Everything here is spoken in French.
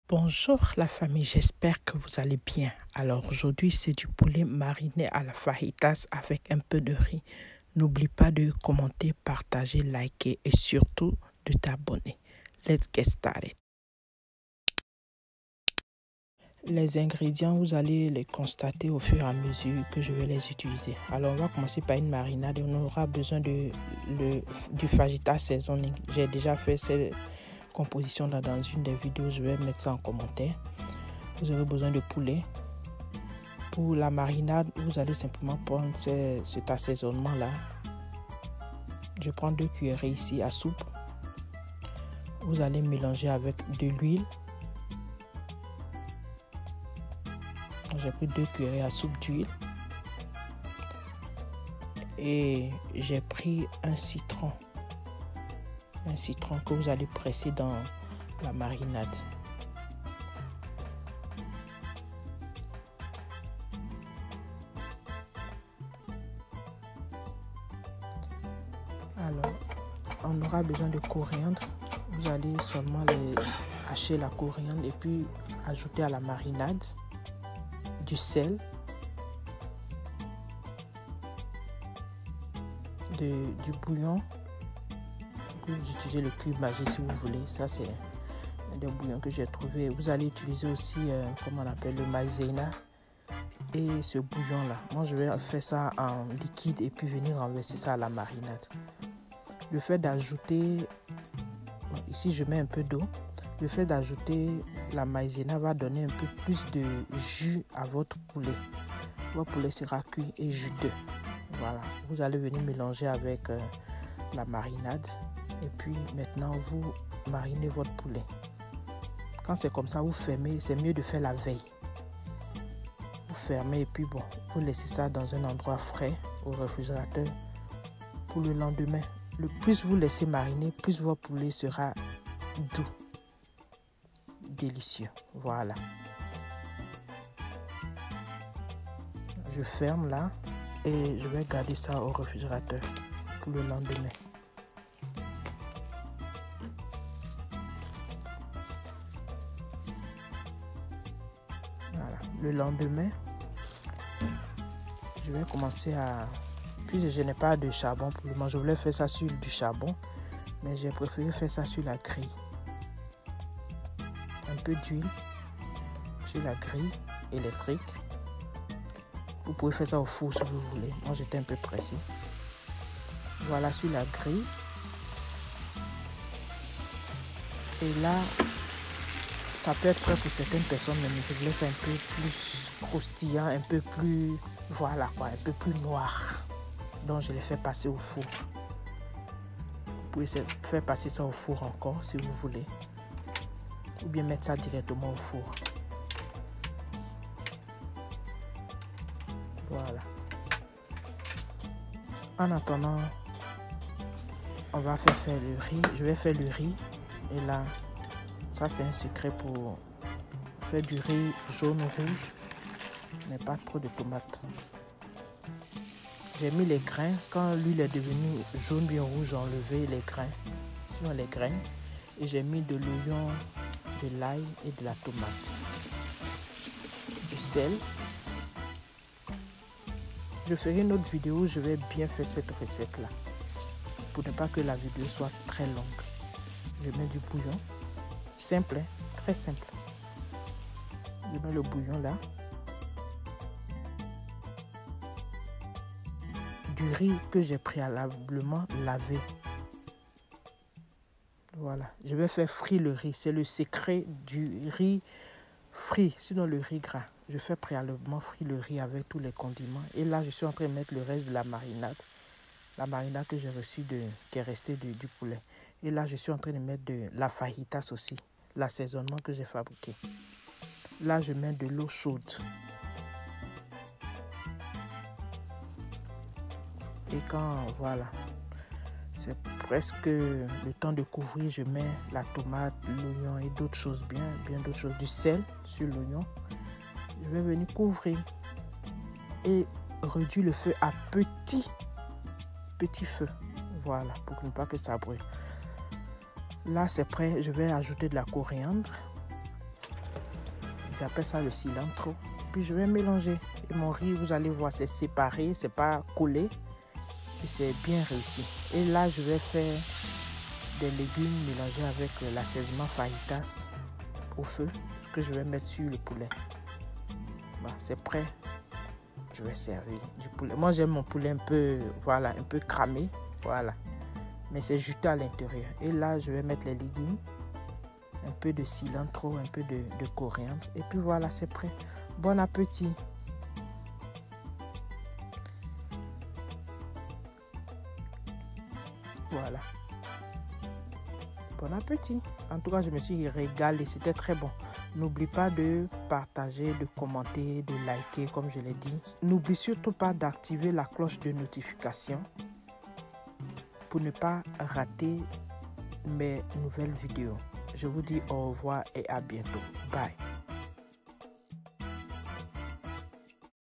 Bonjour la famille, j'espère que vous allez bien. Alors aujourd'hui c'est du poulet mariné à la fajitas avec un peu de riz. N'oublie pas de commenter, partager, liker et surtout de t'abonner. Let's get started. Les ingrédients, vous allez les constater au fur et à mesure que je vais les utiliser. Alors on va commencer par une marinade. On aura besoin du fajitas seasoning. J'ai déjà fait cette composition là dans une des vidéos, je vais mettre ça en commentaire. Vous aurez besoin de poulet. Pour la marinade, vous allez simplement prendre cet assaisonnement là. Je prends 2 cuillerées ici à soupe. Vous allez mélanger avec de l'huile. J'ai pris 2 cuillerées à soupe d'huile. Et j'ai pris un citron. Un citron que vous allez presser dans la marinade. Alors, on aura besoin de coriandre. Vous allez seulement hacher la coriandre et puis ajouter à la marinade du sel, du bouillon. Vous utilisez le cube Maggi si vous voulez. Ça, c'est un des bouillons que j'ai trouvé. Vous allez utiliser aussi, comment on appelle, le maïzena et ce bouillon-là. Moi, je vais faire ça en liquide et puis venir renverser ça à la marinade. Le fait d'ajouter, ici je mets un peu d'eau. Le fait d'ajouter la maïzena va donner un peu plus de jus à votre poulet. Votre poulet sera cuit et juteux. Voilà. Vous allez venir mélanger avec la marinade. Et puis maintenant, vous marinez votre poulet. Quand c'est comme ça, vous fermez. C'est mieux de faire la veille. Vous fermez et puis bon, vous laissez ça dans un endroit frais au réfrigérateur pour le lendemain. Le plus vous laissez mariner, plus votre poulet sera doux. Délicieux. Voilà. Je ferme là et je vais garder ça au réfrigérateur pour le lendemain. Voilà. Le lendemain, je vais commencer à... Puis je n'ai pas de charbon pour le moment. Je voulais faire ça sur du charbon, mais j'ai préféré faire ça sur la grille. Un peu d'huile sur la grille électrique. Vous pouvez faire ça au four si vous voulez. Moi, j'étais un peu pressé. Voilà, sur la grille. Et là, ça peut être prêt pour certaines personnes, mais je voulais ça un peu plus croustillant, un peu plus, voilà quoi, un peu plus noir. Donc, je l'ai fait passer au four. Vous pouvez faire passer ça au four encore si vous voulez. Ou bien mettre ça directement au four. Voilà. En attendant, on va faire le riz. Je vais faire le riz. Et là, ça c'est un secret pour faire du riz jaune-rouge, mais pas trop de tomates. J'ai mis les grains. Quand l'huile est devenue jaune bien rouge, j'ai enlevé les grains. Sinon les graines. Et j'ai mis de l'oignon, de l'ail et de la tomate. Du sel. Je ferai une autre vidéo où je vais bien faire cette recette-là. Pour ne pas que la vidéo soit très longue. Je mets du bouillon. Simple, hein? Très simple. Je mets le bouillon là. Du riz que j'ai préalablement lavé. Voilà. Je vais faire frire le riz. C'est le secret du riz frit, sinon le riz gras. Je fais préalablement frire le riz avec tous les condiments. Et là, je suis en train de mettre le reste de la marinade. La marinade que j'ai reçue qui est restée du poulet. Et là, je suis en train de mettre de la fajitas aussi. L'assaisonnement que j'ai fabriqué. Là, je mets de l'eau chaude. Et quand, voilà, c'est presque le temps de couvrir, je mets la tomate, l'oignon et d'autres choses, bien d'autres choses. Du sel sur l'oignon. Je vais venir couvrir et réduire le feu à petit feu. Voilà, pour ne pas que ça brûle. Là, c'est prêt. Je vais ajouter de la coriandre. J'appelle ça le cilantro. Puis je vais mélanger. Et mon riz, vous allez voir, c'est séparé, c'est pas collé. Et c'est bien réussi. Et là, je vais faire des légumes mélangés avec l'assaisonnement fajitas au feu que je vais mettre sur le poulet. Bah, c'est prêt. Je vais servir du poulet. Moi, j'aime mon poulet un peu, voilà, un peu cramé. Voilà. Mais c'est juteux à l'intérieur. Et là, je vais mettre les légumes. Un peu de cilantro, un peu de coriandre. Et puis voilà, c'est prêt. Bon appétit. Voilà. Bon appétit. En tout cas, je me suis régalée. C'était très bon. N'oublie pas de partager, de commenter, de liker, comme je l'ai dit. N'oublie surtout pas d'activer la cloche de notification pour ne pas rater mes nouvelles vidéos. Je vous dis au revoir et à bientôt. Bye.